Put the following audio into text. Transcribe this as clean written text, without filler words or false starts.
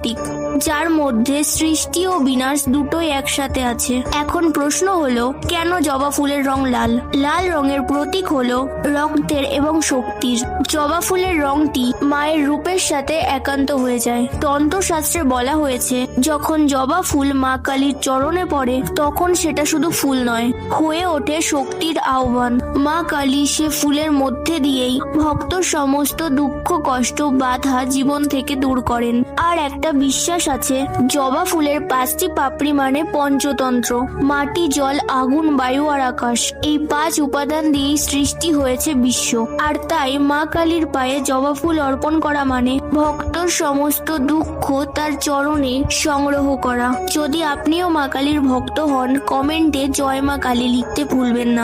প্রতীক, যার মধ্যে সৃষ্টি ও বিনাশ দুটোই একসাথে আছে। এখন প্রশ্ন হলো, কেন জবা ফুলের রং লাল? লাল রঙের প্রতীক হলো রক্তের এবং শক্তির। জবা ফুলের রংটি মায়ের রূপের সাথে একান্ত হয়ে যায়। তন্ত্রশাস্ত্রে বলা হয়েছে, যখন জবা ফুল মা কালীর চরণে পড়ে তখন সেটা শুধু ফুল নয়, হয়ে ওঠে শক্তির আহ্বান। মা কালী সে ফুলের মধ্যে দিয়েই ভক্তর সমস্ত দুঃখ, কষ্ট, বাধা জীবন থেকে দূর করেন। আর একটা বিশ্বাস আছে, জবা ফুলের 5টি পাপড়ি মানে পঞ্চতন্ত্র, মাটি, জল, আগুন, বায়ু আর আকাশ। এই 5 উপাদান দিয়েই সৃষ্টি হয়েছে বিশ্ব। আর তাই মা কালীর পায়ে জবা ফুল অর্পণ করা মানে ভক্তর সমস্ত দুঃখ তার চরণে সংগ্রহ করা। যদি আপনিও মা কালীর ভক্ত হন, কমেন্টে জয় মা কালী লিখতে ভুলবেন না।